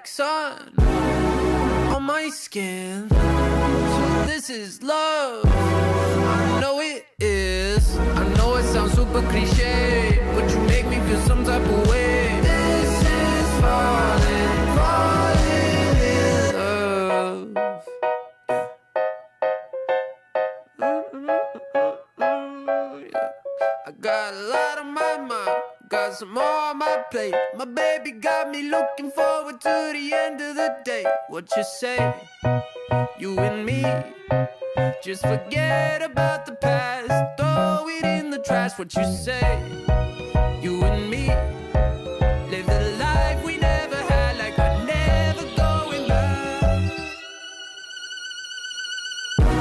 like sun on my skin. So this is love. I know it is. I know it sounds super cliche, but you make me feel some type of way. This is falling, falling in love. Yeah. I got a lot on my mind, got some more on my plate. My baby got me looking forward to the end of the day. What you say? You and me, just forget about the past, throw it in the trash. What you say? You and me.